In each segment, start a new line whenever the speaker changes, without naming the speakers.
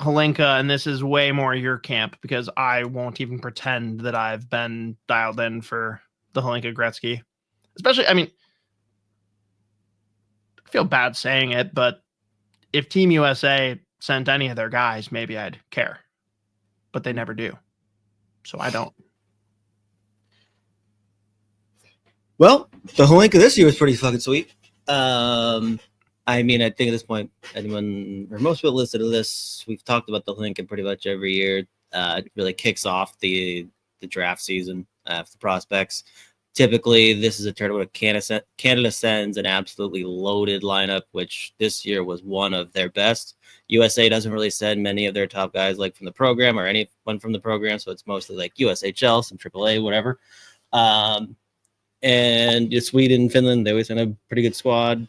Hlinka, and this is way more your camp because I won't even pretend that I've been dialed in for the Hlinka Gretzky. Especially, I mean, I feel bad saying it, but if Team USA sent any of their guys, maybe I'd care. But they never do. So I don't.
Well, the Hilinka this year was pretty fucking sweet. I mean, I think at this point, anyone or most people listening to this, we've talked about the Hilinka pretty much every year. It really kicks off the draft season for the prospects. Typically, this is a tournament where Canada sends an absolutely loaded lineup, which this year was one of their best. USA doesn't really send many of their top guys like from the program or anyone from the program, so it's mostly like USHL, some AAA, whatever. And Sweden, Finland, they always send a pretty good squad.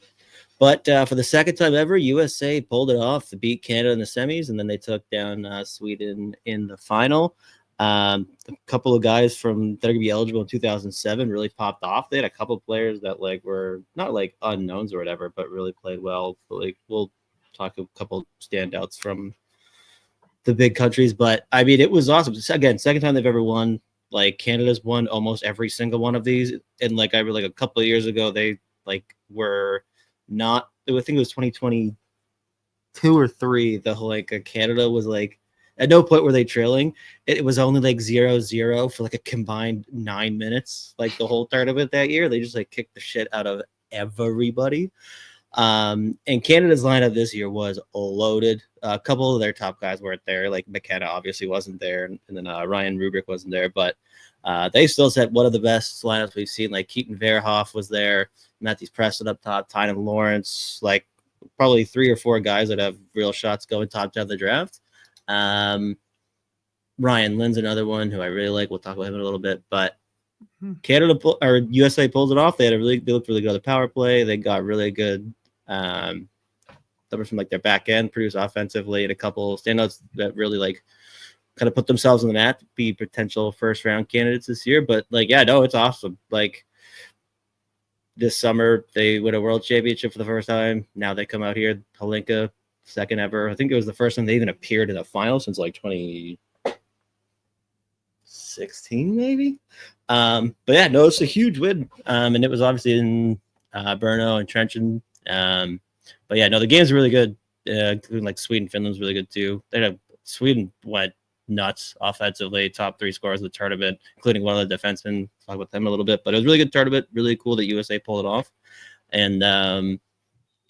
But for the second time ever, USA pulled it off to beat Canada in the semis, and then they took down Sweden in the final. A couple of guys that are going to be eligible in 2007 really popped off. They had a couple of players that like were not like unknowns or whatever, but really played well. But, like, we'll talk a couple standouts from the big countries. But I mean, it was awesome. Again, second time they've ever won. Like Canada's won almost every single one of these, and like a couple of years ago, they like were not. I think it was 2022 or 3. The whole like Canada was like at no point were they trailing. It was only like 0-0 for like a combined 9 minutes. Like the whole tournament that year, they just like kicked the shit out of everybody. And Canada's lineup this year was loaded. A couple of their top guys weren't there. Like McKenna obviously wasn't there, and then Ryan Rubrick wasn't there. But they still set one of the best lineups we've seen. Like Keaton Verhoff was there, Matthews Preston up top, Tynan Lawrence. Like probably 3 or 4 guys that have real shots going top 10 of the draft. Ryan Lynn's another one who I really like. We'll talk about him in a little bit, but Canada or USA pulls it off. They looked really good on the power play. They got really good numbers from like their back end, produced offensively, and a couple standouts that really like kind of put themselves on the map to be potential first round candidates this year. But like, yeah, no, it's awesome. Like this summer they win a world championship for the first time. Now they come out here, Hilinka, second ever. I think it was the first time they even appeared in a final since like 2016, maybe. But yeah, no, it's a huge win. And it was obviously in Brno and Trenton. But yeah, no, the game's really good. Including like Sweden, Finland's really good too. Sweden went nuts offensively, top 3 scorers of the tournament, including one of the defensemen. Talk about them a little bit, but it was a really good tournament. Really cool that USA pulled it off. And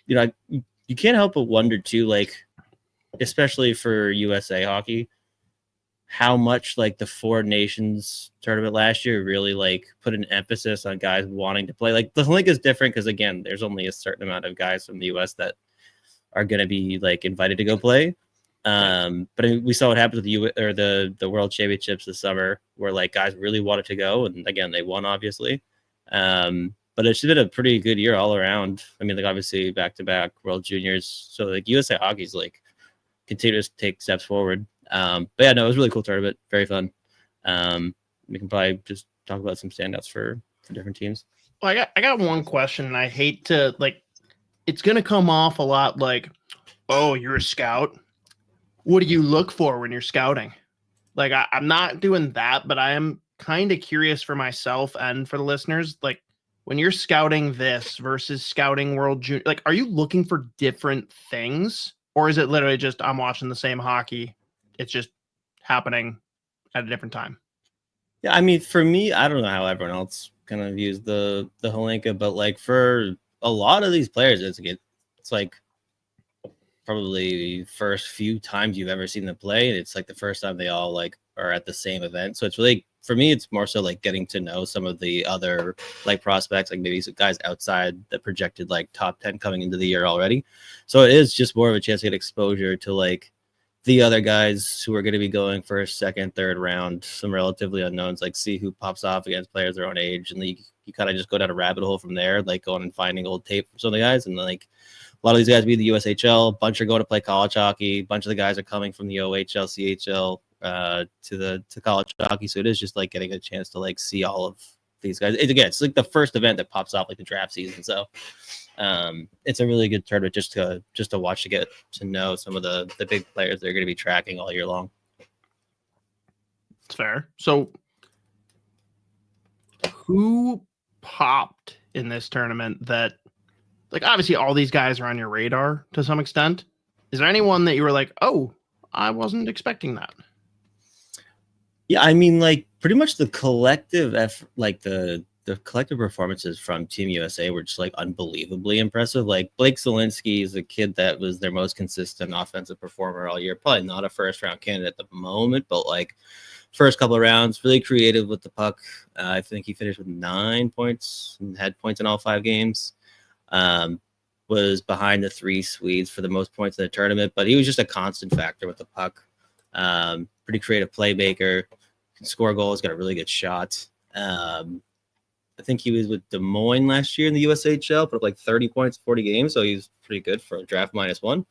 you know, you can't help but wonder too, like especially for USA hockey, how much like the 4 Nations tournament last year really like put an emphasis on guys wanting to play. Like the Hlinka is different because again, there's only a certain amount of guys from the US that are going to be like invited to go play. But we saw what happened with the World Championships this summer, where like guys really wanted to go, and again they won obviously. But it's been a pretty good year all around. I mean, like obviously back-to-back World Juniors, so like USA hockey's like continues to take steps forward. But yeah, no, it was a really cool tournament, very fun. We can probably just talk about some standouts for different teams.
Well, I got one question, and I hate to like, it's gonna come off a lot like, oh, you're a scout. What do you look for when you're scouting? Like, I'm not doing that, but I am kind of curious for myself and for the listeners. Like, when you're scouting this versus scouting World Junior, like, are you looking for different things, or is it literally just I'm watching the same hockey? It's just happening at a different time.
Yeah, I mean, for me, I don't know how everyone else kind of views the Hilinka, but like for a lot of these players, it's like probably the first few times you've ever seen them play, and it's like the first time they all like are at the same event. So it's really, for me, it's more so like getting to know some of the other like prospects, like maybe some guys outside the projected like top 10 coming into the year already. So it is just more of a chance to get exposure to like the other guys who are going to be going first, second, third round, some relatively unknowns, like see who pops off against players their own age. And then you kind of just go down a rabbit hole from there, like going and finding old tape from some of the guys. And like a lot of these guys be the USHL, a bunch are going to play college hockey, a bunch of the guys are coming from the OHL, CHL to college hockey. So it is just like getting a chance to like see all of these guys. It's like the first event that pops off like the draft season. So It's a really good tournament just to watch, to get to know some of the big players they're going to be tracking all year long.
It's fair. So who popped in this tournament that, like, obviously all these guys are on your radar to some extent. Is there anyone that you were like, oh, I wasn't expecting that?
Yeah, I mean, like, pretty much the collective effort, like the collective performances from Team USA were just like unbelievably impressive. Like Blake Zielinski is a kid that was their most consistent offensive performer all year. Probably not a first round candidate at the moment, but like first couple of rounds, really creative with the puck. I think he finished with 9 points and had points in all 5 games. Was behind the 3 Swedes for the most points in the tournament, but he was just a constant factor with the puck. Pretty creative playmaker, can score goals, got a really good shot. I think he was with Des Moines last year in the USHL, put up like 30 points, 40 games, so he's pretty good for a draft -1.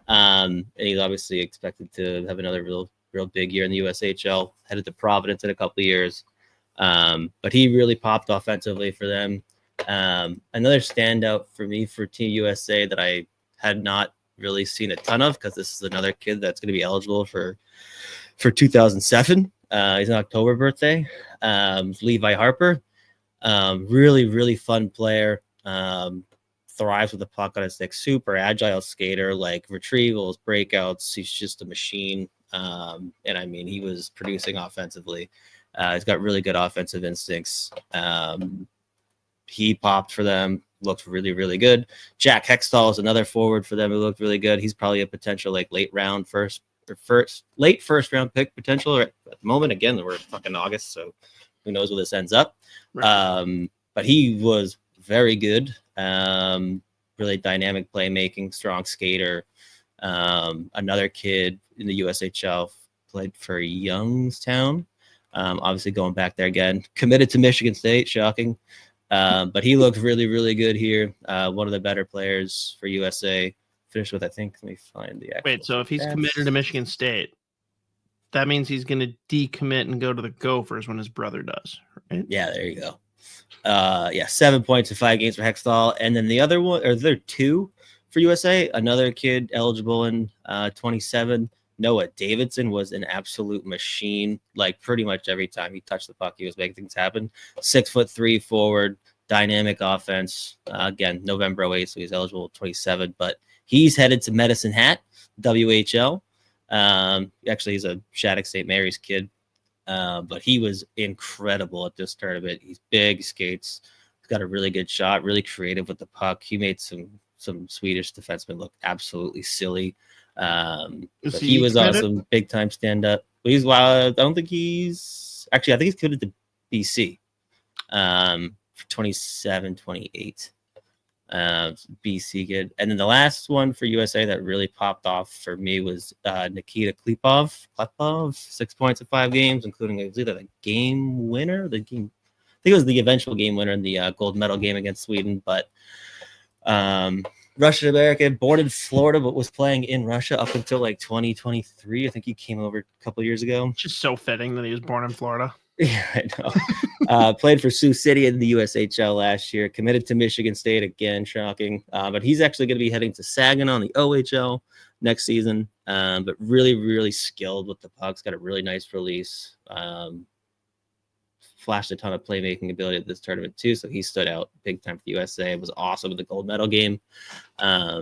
And he's obviously expected to have another real big year in the USHL, headed to Providence in a couple of years. But he really popped offensively for them. Another standout for me for Team USA that I had not really seen a ton of, because this is another kid that's going to be eligible for 2007. He's an October birthday. Levi Harper. Really fun player. Thrives with the puck on his stick. Super agile skater, like retrievals, breakouts. He's just a machine. And I mean, he was producing offensively. He's got really good offensive instincts. He popped for them, looked really good. Jack Hextall is another forward for them who looked really good. He's probably a potential like late first round pick potential. At the moment, again, we're fucking August, so who knows where this ends up. Right. But he was very good. Really dynamic playmaking, strong skater. Another kid in the USHL played for Youngstown. Obviously going back there again. Committed to Michigan State, shocking. But he looked really good here. One of the better players for USA. Finished with, I think, let me find the actual.
Wait, so if he's committed to Michigan State, that means he's going to decommit and go to the Gophers when his brother does, right?
Yeah, there you go. 7 points in 5 games for Hextall. And then the other one, or there are 2 for USA. Another kid eligible in 27. Noah Davidson was an absolute machine. Like pretty much every time he touched the puck, he was making things happen. 6'3" forward, dynamic offense. Again, November 08, so he's eligible at 27. But he's headed to Medicine Hat, WHL. Actually, he's a Shattuck St. Mary's kid. But he was incredible at this tournament. He's big, skates. He's got a really good shot, really creative with the puck. He made some Swedish defensemen look absolutely silly. But he was awesome, big time stand up. But he's I don't think he's actually. I think he's committed to BC for 27, 28. BC kid. And then the last one for USA that really popped off for me was Nikita Klepov, 6 points in 5 games, including either the game winner, I think it was the eventual game winner in the gold medal game against Sweden. But Russian American, born in Florida, but was playing in Russia up until like 2023. I think he came over a couple years ago.
Just so fitting that he was born in Florida.
Yeah, I know. Played for Sioux City in the USHL last year. Committed to Michigan State again, shocking. But he's actually going to be heading to Saginaw on the OHL next season. But really skilled with the pucks. Got a really nice release. Flashed a ton of playmaking ability at this tournament too. So he stood out big time for the USA. It was awesome with the gold medal game. Yeah,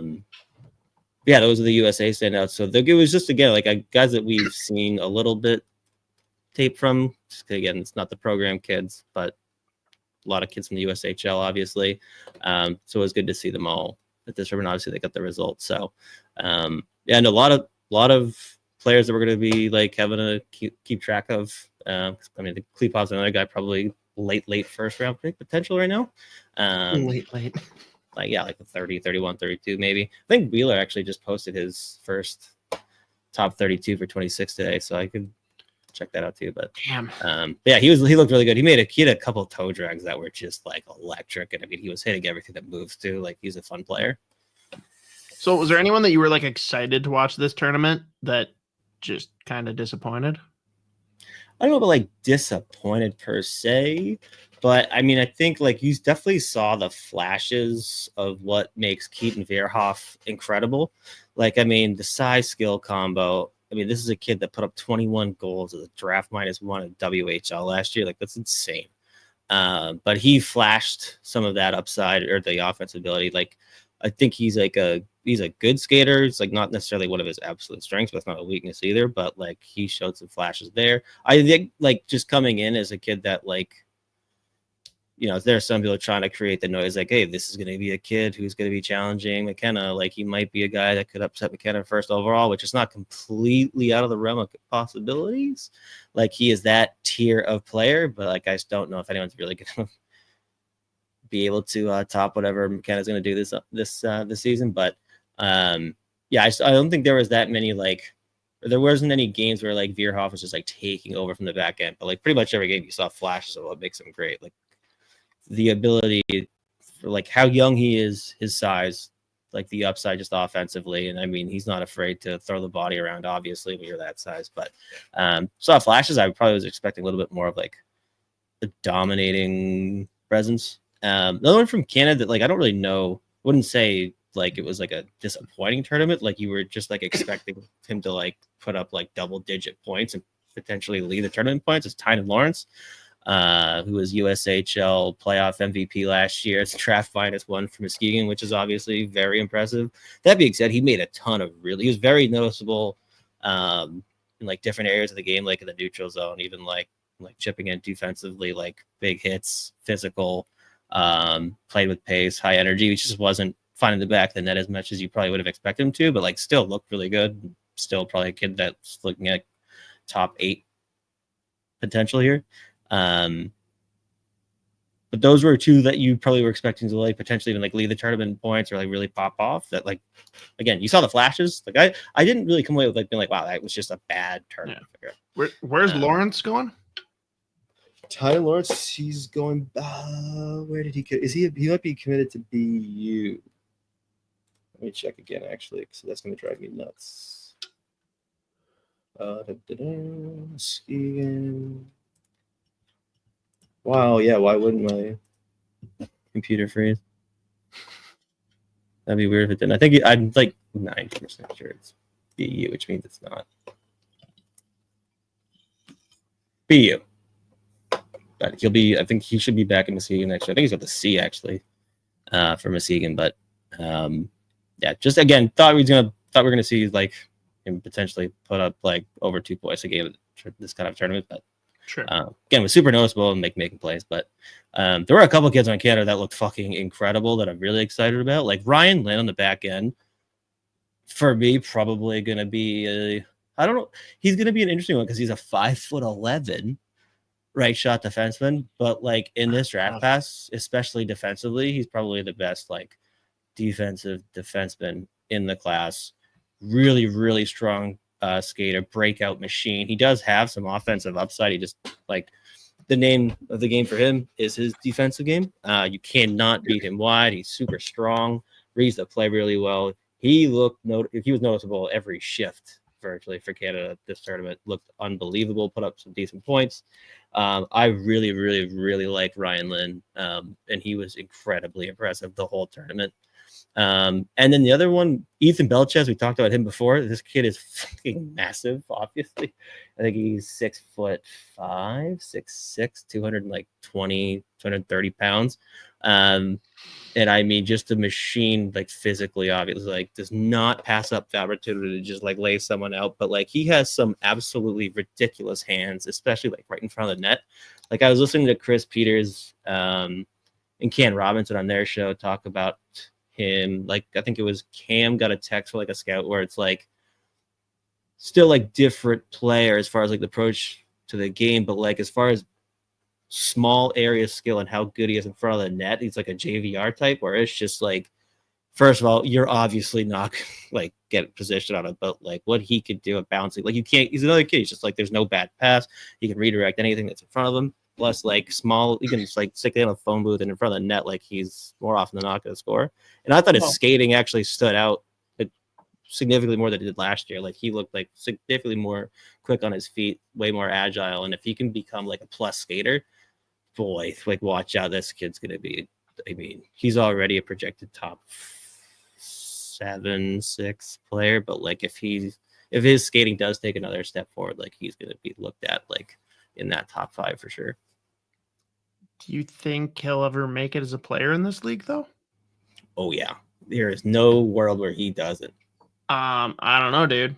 those are the USA standouts. So it was just again like guys that we've seen a little bit tape from. Just, again, it's not the program kids, but a lot of kids from the USHL, obviously. So it was good to see them all at this tournament. Obviously, they got the results. So yeah, and a lot of players that we're going to be like having to keep track of. I mean, the Klepov's another guy, probably late first round pick potential right now.
Late.
Like the 30, 31, 32 maybe. I think Wheeler actually just posted his first top 32 for 26 today, so I could check that out too. But
damn,
yeah, he looked really good. He had a couple of toe drags that were just like electric, and I mean, he was hitting everything that moves too. Like, he's a fun player.
So was there anyone that you were like excited to watch this tournament that just kind of disappointed?
I don't know about like disappointed per se, but I mean, I think like you definitely saw the flashes of what makes Keaton Verhoff incredible. Like, I mean, the size skill combo. I mean, this is a kid that put up 21 goals as a draft -1 in WHL last year. Like, that's insane. But he flashed some of that upside or the offensive ability. Like, I think he's a good skater. It's like not necessarily one of his absolute strengths, but it's not a weakness either. But like he showed some flashes there. I think like just coming in as a kid that like, there are some people trying to create the noise like, hey, this is going to be a kid who's going to be challenging McKenna. Like he might be a guy that could upset McKenna first overall, which is not completely out of the realm of possibilities. Like he is that tier of player, but like I just don't know if anyone's really going to be able to top whatever McKenna's going to do this season. But yeah, I don't think there was that many there wasn't any games where like Veerhoff was just like taking over from the back end. But like pretty much every game you saw flashes of what makes him great. Like the ability for like how young he is, his size, like the upside just offensively. And I mean, he's not afraid to throw the body around, obviously, when you're that size. But saw flashes. I probably was expecting a little bit more of like a dominating presence. Another one from Canada that like I don't really know, wouldn't say like it was like a disappointing tournament. Like you were just like expecting him to like put up like double-digit points and potentially lead the tournament points. Is Tynan Lawrence, who was USHL playoff MVP last year. It's draft -1 for Muskegon, which is obviously very impressive. That being said, he made a ton of he was very noticeable in like different areas of the game, like in the neutral zone, even like chipping in defensively, like big hits, physical, played with pace, high energy, which just wasn't finding the back of the net as much as you probably would have expected him to, but like still looked really good. Still probably a kid that's looking at top 8 potential here. But those were two that you probably were expecting to like potentially even like lead the tournament points or like really pop off. That like again, you saw the flashes. Like I didn't really come away with like being like, wow, that was just a bad tournament.
Yeah. Where's Lawrence going?
Tyler Lawrence, he's going. Where did he? Is he? He might be committed to BU. Let me check again, actually, because that's going to drive me nuts. Muskegon. Wow, yeah. Why wouldn't my computer freeze? That'd be weird if it didn't. I think I'm like 90% sure it's BU, which means it's not BU. But he'll be. I think he should be back in Muskegon next year. I think he's got the C actually for Muskegon. But yeah, just again thought we were gonna see like him potentially put up like over 2 points a game at this kind of tournament. But
sure,
again, was super noticeable and making plays. But there were a couple kids on Canada that looked fucking incredible that I'm really excited about. Like Ryan Lynn on the back end, for me, probably gonna be I don't know. He's gonna be an interesting one because he's a 5'11" right shot defenseman, but like in this draft pass, especially defensively, he's probably the best like defensive defenseman in the class. Really, really strong skater, breakout machine. He does have some offensive upside. He just like the name of the game for him is his defensive game. You cannot beat him wide. He's super strong, reads the play really well. He was noticeable every shift virtually for Canada this tournament. Looked unbelievable, put up some decent points. I really, really, really like Ryan Lynn, and he was incredibly impressive the whole tournament. And then the other one, Ethan Belchez, we talked about him before. This kid is fucking massive, obviously. I think he's 6'5", 6'6", 220, 230 pounds. And I mean, just a machine, like physically, obviously, like does not pass up the opportunity to just like lay someone out. But like he has some absolutely ridiculous hands, especially like right in front of the net. Like I was listening to Chris Peters and Ken Robinson on their show talk about him. Like I think it was Cam got a text for like a scout where it's like still like different player as far as like the approach to the game, but like as far as small area skill and how good he is in front of the net, he's like a JVR type where it's just like, first of all, you're obviously not like get position on it, but like what he could do at bouncing, like you can't, he's another kid. He's just like, there's no bad pass. He can redirect anything that's in front of him. Plus like small, you can just like stick it in a phone booth and in front of the net. Like he's more often than not going to score. And I thought his skating actually stood out significantly more than he did last year. Like he looked like significantly more quick on his feet, way more agile. And if he can become like a plus skater, boy, like watch out, this kid's gonna be. I mean, he's already a projected top 7-6 player, but like if his skating does take another step forward, like he's gonna be looked at like in that top 5 for sure.
Do you think he'll ever make it as a player in this league, though?
Oh yeah, there is no world where he doesn't.
I don't know, dude.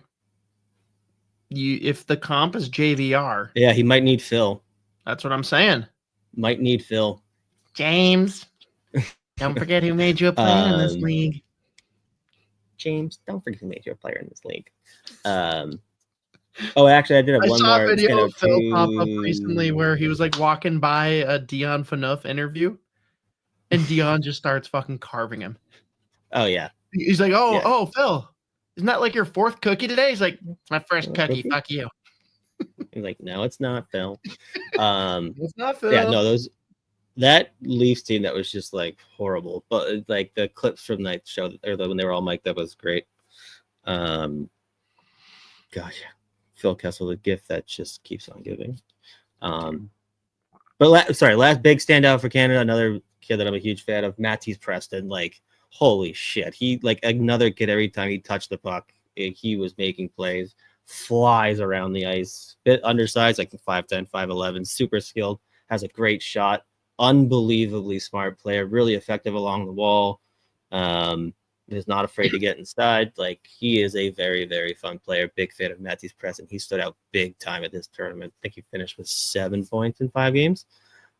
If the comp is JVR,
yeah, he might need Phil.
That's what I'm saying.
Might need Phil.
James, don't forget who made you a player in this league.
James, don't forget who made you a player in this league. Oh, actually, I did have one more.
I saw a video of Phil pop up recently where he was like walking by a Dion Phaneuf interview, and Dion just starts fucking carving him.
Oh yeah.
He's like, oh, Phil, isn't that like your 4th cookie today? He's like, it's my first cookie. Fuck you.
He's like, no, it's not, Phil.
It's not Phil.
Yeah, no, that Leafs team that was just like horrible, but like the clips from that show or when they were all mic'd up was great. Gosh, Phil Kessel, the gift that just keeps on giving. But last big standout for Canada, another kid that I'm a huge fan of, Matisse Preston. Like, holy shit, he like another kid every time he touched the puck, he was making plays, flies around the ice, bit undersized, like 5'10", 5'11", super skilled, has a great shot, unbelievably smart player, really effective along the wall. Is not afraid to get inside. Like, he is a very, very fun player. Big fan of Matisse Preston. He stood out big time at this tournament. I think he finished with 7 points in 5 games.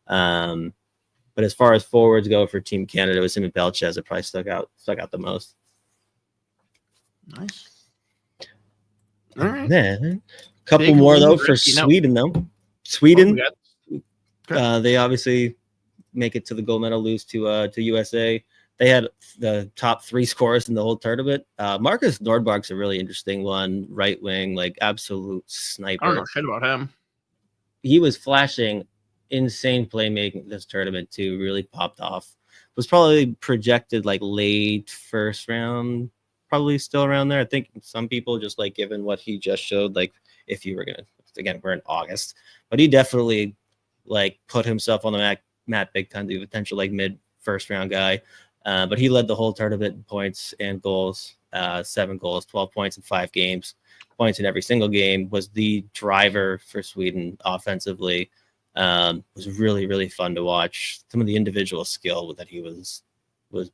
But as far as forwards go for Team Canada, it was him and Belchez that probably stuck out the most.
Nice. All right.
Then a couple more though for Sweden though. Sweden, they obviously make it to the gold medal, lose to USA. They had the top 3 scorers in the whole tournament. Marcus Nordmark's a really interesting one, right wing, like absolute sniper.
I don't know shit about him.
He was flashing insane playmaking this tournament too. Really popped off. Was probably projected like late first round, probably still around there. I think some people just like given what he just showed, like if you were gonna, again, we're in August, but he definitely like put himself on the map big time to be a potential like mid first round guy. But he led the whole tournament in points and goals, 7 goals, 12 points in 5 games, points in every single game, was the driver for Sweden offensively. Was really, really fun to watch. Some of the individual skill that he was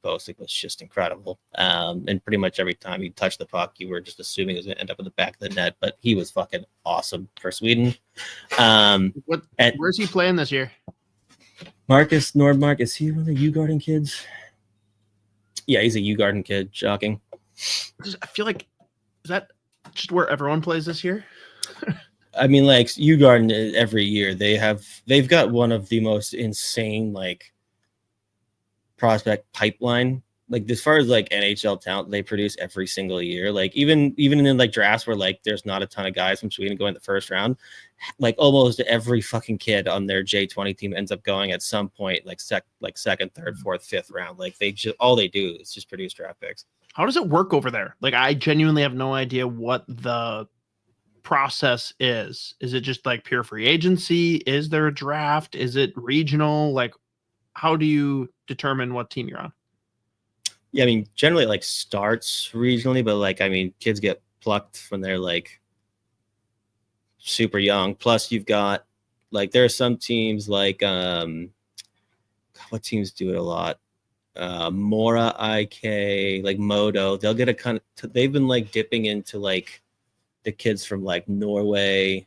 boasting was just incredible. And pretty much every time he touched the puck, you were just assuming it was going to end up in the back of the net, but he was fucking awesome for Sweden.
Where's he playing this year?
Marcus Nordmark, is he one of the U-Garden kids? Yeah, he's a U-Garden kid. Shocking.
I feel like, is that just where everyone plays this year?
I mean, like U-Garden every year they've got one of the most insane like prospect pipeline. Like as far as like NHL talent, they produce every single year. Like even in like drafts where like there's not a ton of guys from Sweden going the first round, like almost every fucking kid on their J20 team ends up going at some point like second, third, fourth, fifth round. Like they just all they do is just produce draft picks.
How does it work over there? Like I genuinely have no idea what the process is. Is it just like pure free agency? Is there a draft? Is it regional? Like how do you determine what team you're on?
Yeah, I mean, generally like starts regionally, but like, I mean, kids get plucked when they're like super young. Plus you've got like, there are some teams like, what teams do it a lot? Mora, IK, like Modo, they'll get a kind of, they've been like dipping into like the kids from like Norway,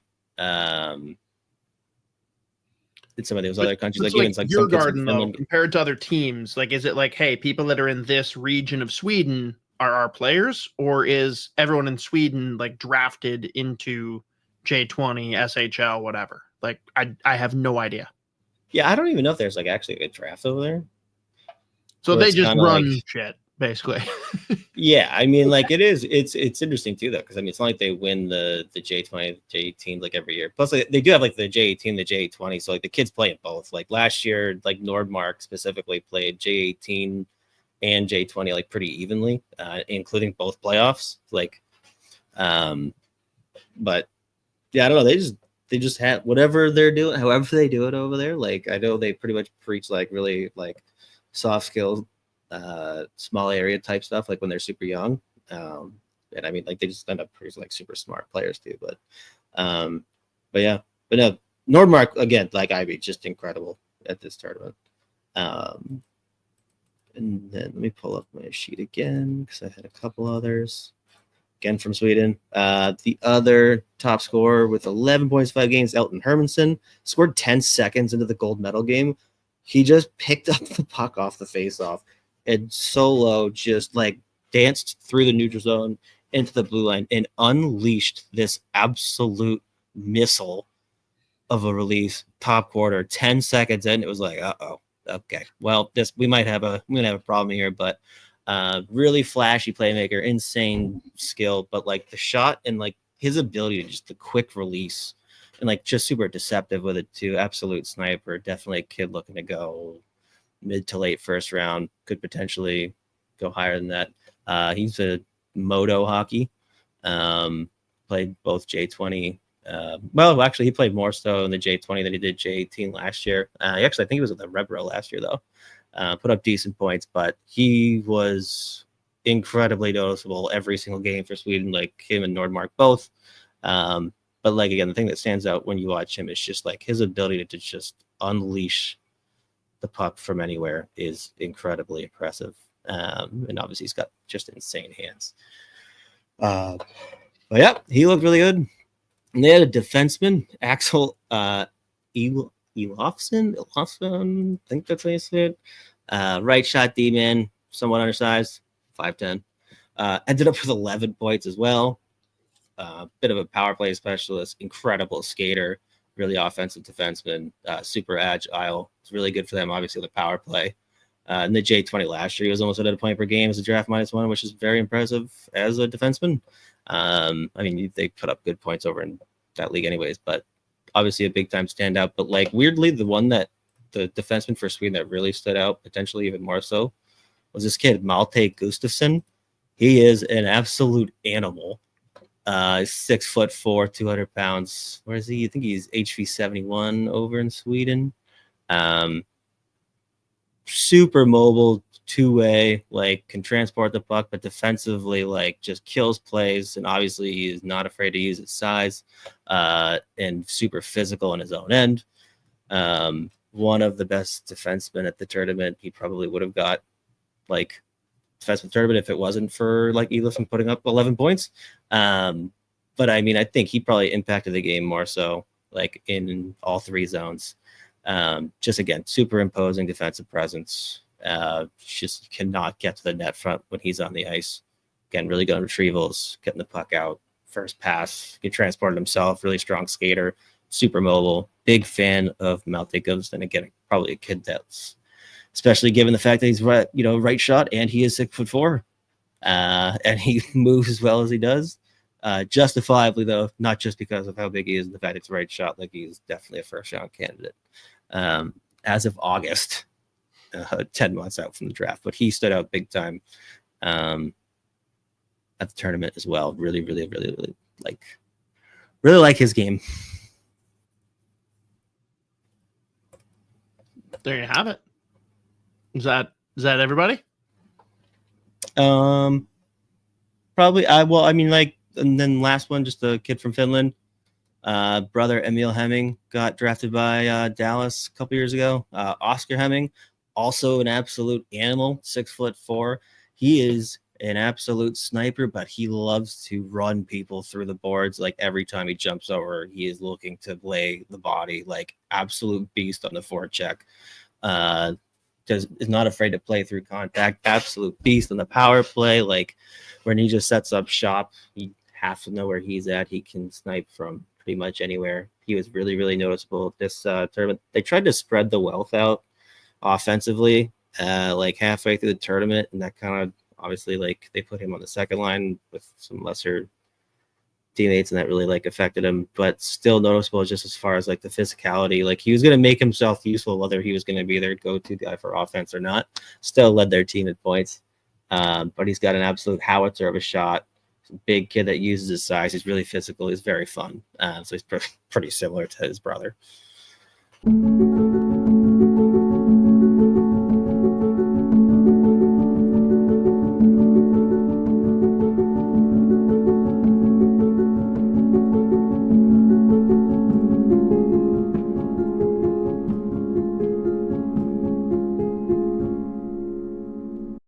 in some of those other countries, like even like
your
some kids
garden
from
though, compared to other teams, like is it like, hey, people that are in this region of Sweden are our players, or is everyone in Sweden like drafted into J20, SHL, whatever? Like I have no idea.
Yeah, I don't even know if there's like actually a draft over there.
So they just run shit, basically.
Yeah, I mean, like it's interesting too, though, because I mean, it's not like they win the J20, J18 like every year. Plus, they do have like the J18, the J20, so like the kids play it both. Like last year, like Nordmark specifically played J18 and J20 like pretty evenly, including both playoffs. Like, but yeah, I don't know. They just have whatever they're doing, however they do it over there. Like, I know they pretty much preach like really like soft skills, small area type stuff, like when they're super young. And I mean, like they just end up pretty like super smart players too. But yeah, but no, Nordmark again, like I mean, just incredible at this tournament. And then let me pull up my sheet again because I had a couple others. Again from Sweden. The other top scorer with 11 points, 5 games, Elton Hermansson, scored 10 seconds into the gold medal game. He just picked up the puck off the faceoff and solo just like danced through the neutral zone into the blue line and unleashed this absolute missile of a release top quarter. 10 seconds in, it was like, okay, well, we might have a problem here, but really flashy playmaker, insane skill, but like the shot and like his ability to just the quick release and like just super deceptive with it too. Absolute sniper. Definitely a kid looking to go mid to late first round. Could potentially go higher than that. He's a moto hockey. Played both J20. Well, actually, he played more so in the J20 than he did J18 last year. Actually, I think he was at the Rebro last year though. Put up decent points, but he was incredibly noticeable every single game for Sweden, like him and Nordmark both. But like again, the thing that stands out when you watch him is just like his ability to just unleash the puck from anywhere is incredibly impressive. And obviously he's got just insane hands. But yeah, he looked really good. And they had a defenseman, Axel Elofsson, I think that's how you say it. Right shot D-man, somewhat undersized, 5'10". Ended up with 11 points as well. Bit of a power play specialist, incredible skater, really offensive defenseman, super agile. It's really good for them, obviously, the power play. In the J20 last year, he was almost at a point per game as a draft -1, which is very impressive as a defenseman. I mean, they put up good points over in that league anyways, but obviously a big-time standout. But, like, weirdly, the defenseman for Sweden that really stood out, potentially even more so, was this kid, Malte Gustafsson. He is an absolute animal. 6'4", 200 pounds. Where is he? I think he's HV 71 over in Sweden. Super mobile, two-way, like can transport the puck, but defensively, like just kills plays. And obviously, he is not afraid to use his size, and super physical in his own end. One of the best defensemen at the tournament. He probably would have got like defenseman tournament if it wasn't for like Elofsson putting up 11 points. But I mean, I think he probably impacted the game more so, like in all 3 zones. Just again, super imposing defensive presence. Just cannot get to the net front when he's on the ice. Again, really good on retrievals, getting the puck out, first pass, he transported himself, really strong skater, super mobile. Big fan of Malte Gustafsson. Again, probably a kid that's, especially given the fact that he's right shot and he is 6'4", and he moves as well as he does. Justifiably though, not just because of how big he is and the fact it's right shot, like he's definitely a first round candidate. As of August, 10 months out from the draft, but he stood out big time at the tournament as well. Really like his game.
There you have it. Is that everybody?
Probably. And then last one, just a kid from Finland. Brother Emil Hemming got drafted by Dallas a couple years ago. Oscar Hemming, also an absolute animal, 6'4". He is an absolute sniper, but he loves to run people through the boards. Like every time he jumps over, he is looking to lay the body, like absolute beast on the forecheck. Is not afraid to play through contact, absolute beast on the power play. Like when he just sets up shop, you have to know where he's at. He can snipe from pretty much anywhere. He was really noticeable this tournament. They tried to spread the wealth out offensively, like halfway through the tournament, and that kind of obviously like they put him on the second line with some lesser teammates, and that really like affected him. But still noticeable just as far as like the physicality. Like he was going to make himself useful, whether he was going to be their go-to guy for offense or not. Still led their team in points. But he's got an absolute howitzer of a shot. Big kid that uses his size. He's really physical. He's very fun. So he's pretty similar to his brother.